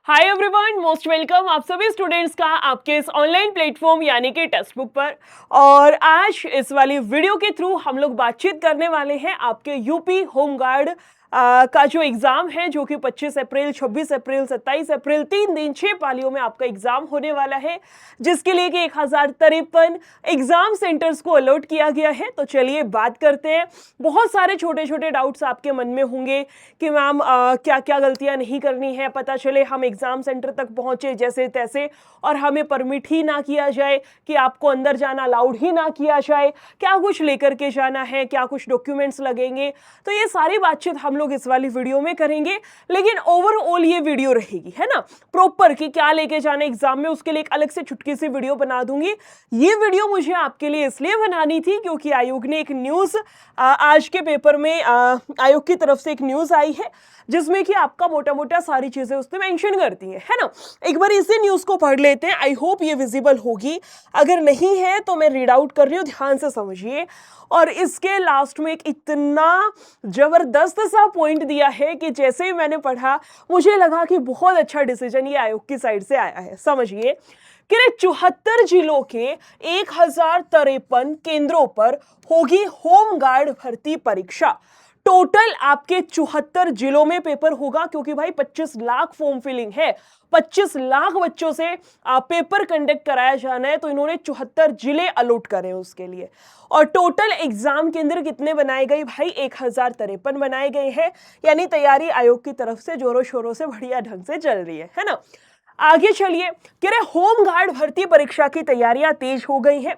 Hi everyone, most welcome आप सभी students का आपके इस ऑनलाइन प्लेटफॉर्म यानी कि टेक्स्ट बुक पर। और आज इस वाली वीडियो के थ्रू हम लोग बातचीत करने वाले हैं आपके यूपी होमगार्ड का जो एग्जाम है, जो कि 25 अप्रैल, 26 अप्रैल, 27 अप्रैल 3 दिन 6 पालियों में आपका एग्जाम होने वाला है, जिसके लिए कि 1053 एग्जाम सेंटर्स को अलॉट किया गया है। तो चलिए बात करते हैं। बहुत सारे छोटे छोटे डाउट्स आपके मन में होंगे कि मैम क्या क्या गलतियां नहीं करनी है, पता चले हम एग्जाम सेंटर तक पहुंचे जैसे तैसे और हमें परमिट ही ना किया जाए, कि आपको अंदर जाना अलाउड ही ना किया जाए, क्या कुछ लेकर के जाना है, क्या कुछ डॉक्यूमेंट्स लगेंगे। तो ये सारी बातचीत हम लोग इस वाली वीडियो में करेंगे, लेकिन ओवरऑल ये वीडियो रहेगी, है ना, प्रॉपर कि क्या लेके जाना एग्जाम में, उसके लिए एक अलग से छुटकी सी वीडियो बना दूंगी। ये वीडियो मुझे आपके लिए इसलिए बनानी थी क्योंकि आयोग ने एक न्यूज आज के पेपर में आयोग की तरफ से एक न्यूज आई है, जिसमें कि आपका मोटा मोटा सारी चीजें उसने मेंशन करती है ना। एक बार इसी न्यूज को पढ़ लेते हैं, आई होप ये विजिबल होगी, अगर नहीं है तो मैं रीड आउट कर रही हूं, ध्यान से समझिए। और इसके लास्ट में एक इतना जबरदस्त सा पॉइंट दिया है कि जैसे ही मैंने पढ़ा मुझे लगा कि बहुत अच्छा डिसीजन ये आयोग की साइड से आया है। समझिए कि 74 जिलों के 1053 केंद्रों पर होगी होमगार्ड भर्ती परीक्षा। टोटल आपके 74 जिलों में पेपर होगा, क्योंकि भाई 25 लाख फॉर्म फिलिंग है, 25 लाख बच्चों से पेपर कंडक्ट कराया जाना है, तो इन्होंने 74 जिले अलॉट करे उसके लिए। और टोटल एग्जाम केंद्र कितने बनाए गए भाई? 1053 बनाए गए हैं, यानी तैयारी आयोग की तरफ से जोरों शोरों से बढ़िया ढंग से चल रही है ना। आगे चलिए, कह रहे होमगार्ड भर्ती परीक्षा की तैयारियां तेज हो गई हैं।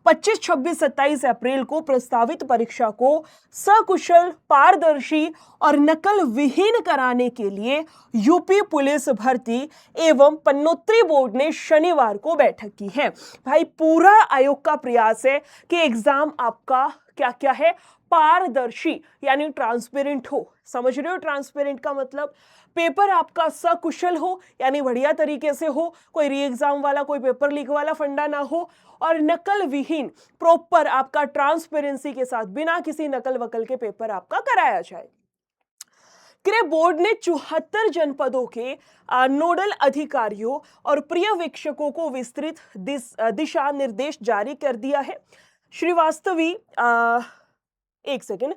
25, 26, 27 अप्रैल को प्रस्तावित परीक्षा को सकुशल, पारदर्शी और नकल विहीन कराने के लिए यूपी पुलिस भर्ती एवं पन्नोत्री बोर्ड ने शनिवार को बैठक की है। भाई पूरा आयोग का प्रयास है कि एग्जाम आपका क्या क्या है, पारदर्शी यानी ट्रांसपेरेंट हो। समझ रहे हो ट्रांसपेरेंट का मतलब? पेपर आपका सकुशल हो, यानी बढ़िया तरीके से हो, कोई री एग्जाम वाला, कोई पेपर लीक वाला फंडा ना हो, और नकल विहीन, प्रॉपर आपका ट्रांसपेरेंसी के साथ बिना किसी नकल वकल के पेपर आपका कराया जाए। क्रे बोर्ड ने 74 जनपदों के नोडल अधिकारियों और पर्यवेक्षकों को विस्तृत दिशा निर्देश जारी कर दिया है। श्रीवास्तवी एक सेकेंड,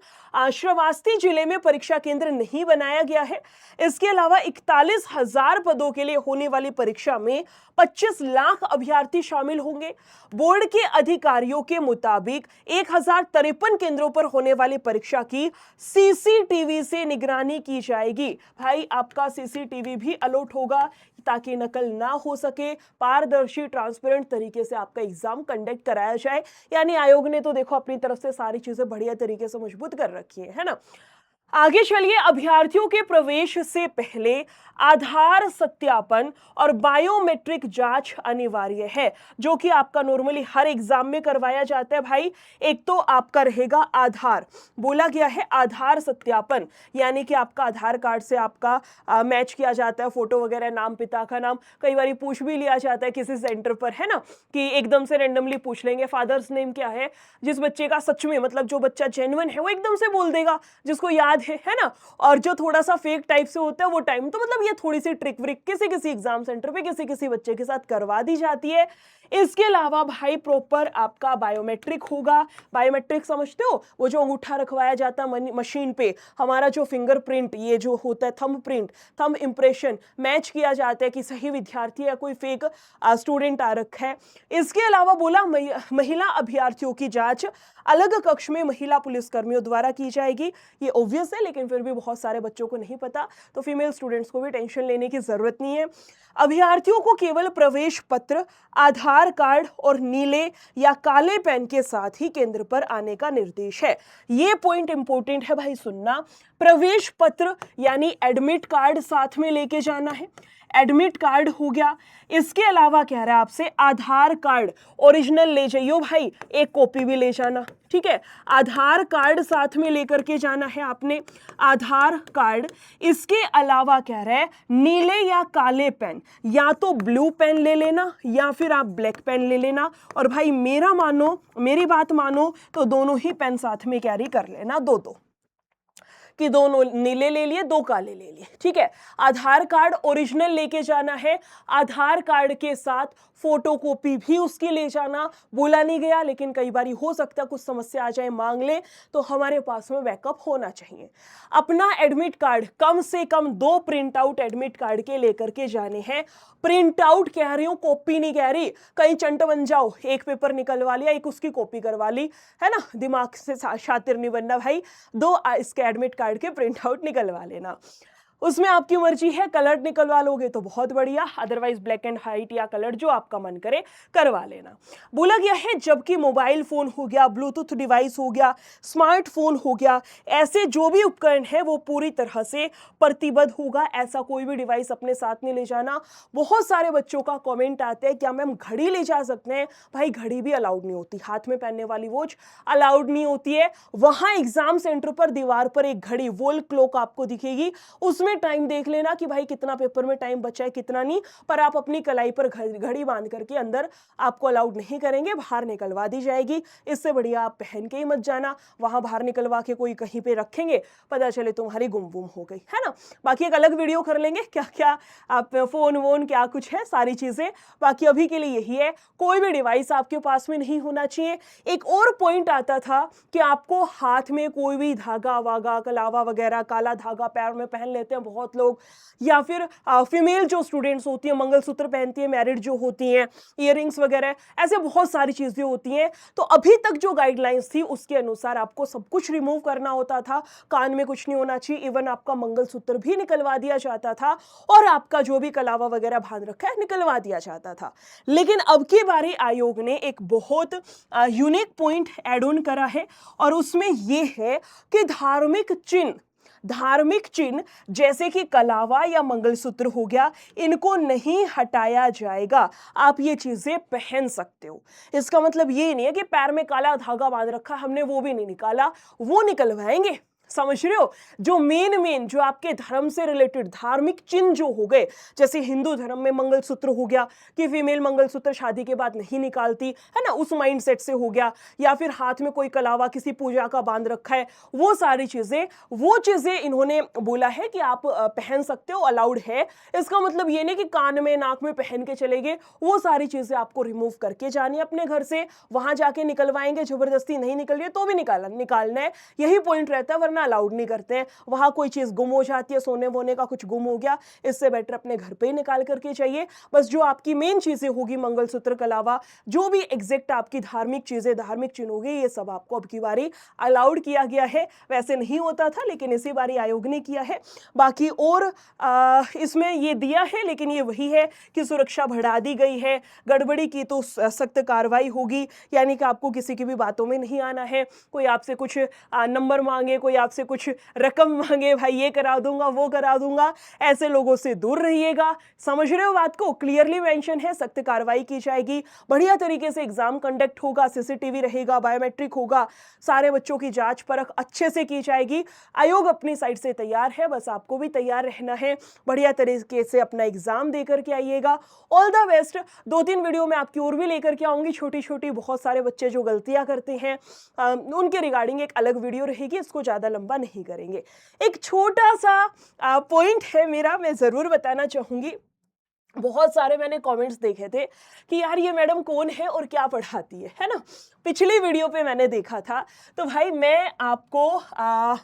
श्रावस्ती जिले में परीक्षा केंद्र नहीं बनाया गया है। इसके अलावा 41,000 पदों के लिए होने वाली परीक्षा में 25 लाख अभ्यर्थी शामिल होंगे। बोर्ड के अधिकारियों के मुताबिक 1053 केंद्रों पर होने वाली परीक्षा की सीसीटीवी से निगरानी की जाएगी। भाई आपका सीसीटीवी भी अलॉट होगा, ताकि नकल ना हो सके, पारदर्शी ट्रांसपेरेंट तरीके से आपका एग्जाम कंडक्ट कराया जाए। यानी आयोग ने तो देखो अपनी तरफ से सारी चीजें बढ़िया तरीके से मजबूत कर रखी है ना। आगे चलिए, अभ्यर्थियों के प्रवेश से पहले आधार सत्यापन और बायोमेट्रिक जांच अनिवार्य है, जो कि आपका नॉर्मली हर एग्जाम में करवाया जाता है। भाई एक तो आपका रहेगा आधार, बोला गया है आधार सत्यापन, यानी कि आपका आधार कार्ड से आपका मैच किया जाता है, फोटो वगैरह, नाम, पिता का नाम, कई बार पूछ भी लिया जाता है किसी सेंटर पर, है ना, कि एकदम से रेंडमली पूछ लेंगे फादर्स नेम क्या है। जिस बच्चे का सच में मतलब जो बच्चा जेन्युइन है वो एकदम से बोल देगा, जिसको याद है ना। और जो थोड़ा सा फेक टाइप से होता है वो टाइम, तो मतलब ये थोड़ी सी ट्रिक व्रिक किसी किसी एग्जाम सेंटर पे किसी किसी बच्चे के साथ करवा दी जाती है। इसके अलावा भाई प्रॉपर आपका बायोमेट्रिक होगा। बायोमेट्रिक समझते हो, वो जो अंगूठा रखवाया जाता है मशीन पे, हमारा जो फिंगरप्रिंट, ये जो होता है thumb print, thumb impression match किया जाता है कि सही विद्यार्थी या कोई फेक स्टूडेंट आ रखा है। इसके अलावा बोला महिला अभ्यर्थियों की जांच अलग कक्ष में महिला पुलिसकर्मियों द्वारा की जाएगी। ये ऑब्वियस है, लेकिन फिर भी बहुत सारे बच्चों को नहीं पता, तो फीमेल स्टूडेंट्स को भी टेंशन लेने की जरूरत नहीं है। अभ्यर्थियों को केवल प्रवेश पत्र, आधार कार्ड और नीले या काले पेन के साथ ही केंद्र पर आने का निर्देश है। ये पॉइंट इंपॉर्टेंट है भाई, सुनना। प्रवेश पत्र यानी एडमिट कार्ड साथ में लेके जाना है, एडमिट कार्ड हो गया। इसके अलावा कह रहा है आपसे आधार कार्ड ओरिजिनल ले जाइयो भाई, एक कॉपी भी ले जाना, ठीक है। आधार कार्ड साथ में लेकर के जाना है आपने, आधार कार्ड। इसके अलावा कह रहा है नीले या काले पेन, या तो ब्लू पेन ले लेना या फिर आप ब्लैक पेन ले लेना। और भाई मेरी बात मानो तो दोनों ही पेन साथ में कैरी कर लेना, दो। कि 2 नीले ले लिए, 2 काले ले लिए, ठीक है। आधार कार्ड ओरिजिनल लेके जाना है, आधार कार्ड के साथ फोटोकॉपी भी उसकी ले जाना, बोला नहीं गया लेकिन कई बार हो सकता है कुछ समस्या आ जाए, मांग ले, तो हमारे पास में बैकअप होना चाहिए। अपना एडमिट कार्ड कम से कम 2 प्रिंट आउट एडमिट कार्ड के लेकर के जाने हैं। प्रिंट आउट कह रही हूं, कॉपी नहीं कह रही, कहीं चंट बन जाओ, एक पेपर निकलवा लिया, एक उसकी कॉपी करवा ली, है ना, दिमाग से शातिर नहीं बनना भाई, 2 इसके एडमिट कार्ड के प्रिंट आउट निकलवा लेना। उसमें आपकी मर्जी है, कलर्ड निकलवा लोगे तो बहुत बढ़िया, अदरवाइज ब्लैक एंड व्हाइट या कलर्ड जो आपका मन करे करवा लेना। बोला गया है जबकि मोबाइल फोन हो गया, ब्लूटूथ डिवाइस हो गया, स्मार्टफोन हो गया, ऐसे जो भी उपकरण है वो पूरी तरह से प्रतिबद्ध होगा, ऐसा कोई भी डिवाइस अपने साथ नहीं ले जाना। बहुत सारे बच्चों का कमेंट आते हैं क्या मैम घड़ी ले जा सकते हैं? भाई घड़ी भी अलाउड नहीं होती, हाथ में पहनने वाली वॉच अलाउड नहीं होती है। वहां एग्जाम सेंटर पर दीवार पर एक घड़ी वॉल क्लॉक आपको दिखेगी, उसमें टाइम देख लेना कि भाई कितना पेपर में टाइम बचा है कितना नहीं, पर आप अपनी कलाई पर घड़ी बांध करके अंदर आपको अलाउड नहीं करेंगे, बाहर निकलवा दी जाएगी। इससे बढ़िया आप पहन के ही मत जाना, वहां बाहर निकलवा के कोई कहीं पे रखेंगे, पता चले तुम्हारी गुम हो गई, है ना। बाकी एक अलग वीडियो कर लेंगे क्या क्या आप फोन वोन क्या कुछ है सारी चीजें। बाकी अभी के लिए यही है, कोई भी डिवाइस आपके पास में नहीं होना चाहिए। एक और पॉइंट आता था कि आपको हाथ में कोई भी धागा वागा कलावा वगैरह, काला धागा पैर में पहन लेते हैं बहुत लोग, या फिर फीमेल जो स्टूडेंट्स होती है मंगलसूत्र पहनती है, मैरिड जो होती हैं, इयररिंग्स वगैरह, ऐसे बहुत सारी चीजें होती हैं। तो अभी तक जो गाइडलाइंस थी उसके अनुसार आपको सब कुछ रिमूव करना होता था, कान में कुछ नहीं होना चाहिए, इवन आपका मंगलसूत्र भी निकलवा दिया जाता था, और आपका जो भी कलावा वगैरह बांध रखा है निकलवा दिया जाता था। लेकिन अब की बारी आयोग ने एक बहुत यूनिक पॉइंट ऐड ऑन करा है, और उसमें यह है कि धार्मिक चिन्ह जैसे कि कलावा या मंगलसूत्र हो गया, इनको नहीं हटाया जाएगा, आप ये चीजें पहन सकते हो। इसका मतलब ये नहीं है कि पैर में काला धागा बांध रखा हमने वो भी नहीं निकाला, वो निकलवाएंगे, समझ रहे हो। जो मेन जो आपके धर्म से रिलेटेड धार्मिक चिन्ह जो हो गए, जैसे हिंदू धर्म में मंगलसूत्र हो गया कि फीमेल मंगलसूत्र शादी के बाद नहीं निकालती, है ना, उस माइंडसेट से हो गया, या फिर हाथ में कोई कलावा किसी पूजा का बांध रखा है, वो सारी चीजें इन्होंने बोला है कि आप पहन सकते हो, अलाउड है। इसका मतलब ये नहीं कि कान में नाक में पहन के चलेंगे, वो सारी चीजें आपको रिमूव करके जानी है अपने घर से, वहां जाके निकलवाएंगे, जबरदस्ती नहीं निकल रही है तो भी निकालना है, यही पॉइंट रहता है, वरना अलाउड नहीं करते हैं। वहां कोई चीज गुम हो जाती है, सोने वोने का कुछ गुम हो गया, इससे बेटर अपने घर पे ही निकाल करके चाहिए। बस जो आपकी मेन चीजें होगी, मंगलसूत्र के अलावा जो भी एग्जैक्ट आपकी धार्मिक चीजें, धार्मिक चिन्ह होगी, ये सब आपको अब की बारी अलाउड किया गया है। वैसे नहीं होता था लेकिन इसी बारी आयोग ने किया है। बाकी और इसमें ये दिया है, लेकिन ये वही है कि सुरक्षा बढ़ा दी गई है, गड़बड़ी की तो सख्त कार्रवाई होगी, यानी कि आपको किसी की भी बातों में नहीं आना है। कोई आपसे कुछ नंबर मांगे, कोई आपसे कुछ रकम मांगे, भाई ये करा दूंगा वो करा दूंगा, ऐसे लोगों से दूर रहिएगा। समझ रहे हो बात को, क्लियरली मेंशन है, सख्त कार्रवाई की जाएगी, बढ़िया तरीके से एग्जाम कंडक्ट होगा, सीसीटीवी रहेगा, बायोमेट्रिक होगा, सारे बच्चों की जांच परख अच्छे से की जाएगी। आयोग अपनी साइड से तैयार है, बस आपको भी तैयार रहना है, बढ़िया तरीके से अपना एग्जाम देकर के आइएगा। All the best. 2-3 वीडियो में आपकी और भी लेकर के आऊंगी, छोटी छोटी, बहुत सारे बच्चे जो गलतियां करते हैं उनके रिगार्डिंग एक अलग वीडियो रहेगी, इसको ज्यादा लंबा नहीं करेंगे। एक छोटा सा पॉइंट है मेरा, मैं जरूर बताना चाहूंगी। बहुत सारे मैंने कमेंट्स देखे थे कि यार ये मैडम कौन है और क्या पढ़ाती है ना। पिछली वीडियो पे मैंने देखा था, तो भाई मैं आपको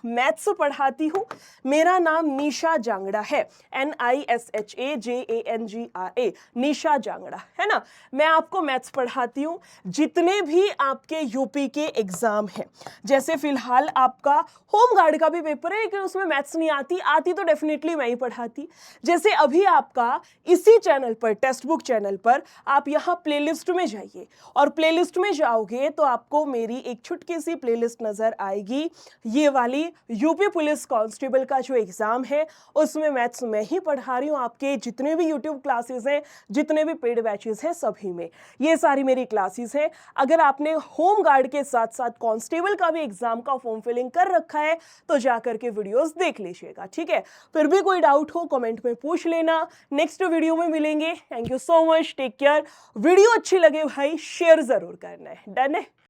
मैथ्स पढ़ाती हूँ। मेरा नाम निशा जांगड़ा है, NISHAJANGRA, निशा जांगड़ा, है ना। मैं आपको मैथ्स पढ़ाती हूँ। जितने भी आपके यूपी के एग्जाम हैं, जैसे फिलहाल आपका होम गार्ड का भी पेपर है, लेकिन उसमें मैथ्स नहीं आती तो डेफिनेटली मैं ही पढ़ाती। जैसे अभी आपका इसी चैनल पर, टेक्स्ट बुक चैनल पर, आप यहाँ प्लेलिस्ट में जाइए, और प्लेलिस्ट में जाओगे तो आपको मेरी एक छुटकी सी प्लेलिस्ट नजर आएगी, ये वाली यूपी पुलिस कांस्टेबल का जो एग्जाम है उसमें मैथ्स मैं ही पढ़ा रही हूँ। आपके जितने भी यूट्यूब क्लासेस हैं, जितने भी पेड बैचेस हैं, सभी में ये सारी मेरी क्लासेस हैं। अगर आपने होम गार्ड के साथ साथ कांस्टेबल का भी एग्जाम का फॉर्म फिलिंग कर रखा है तो जाकर के वीडियोस देख लीजिएगा, ठीक है। फिर भी कोई डाउट हो कमेंट में पूछ लेना, नेक्स्ट वीडियो में मिलेंगे। Thank you so much, take care. Video अच्छी लगे भाई शेयर जरूर करना है, डन है।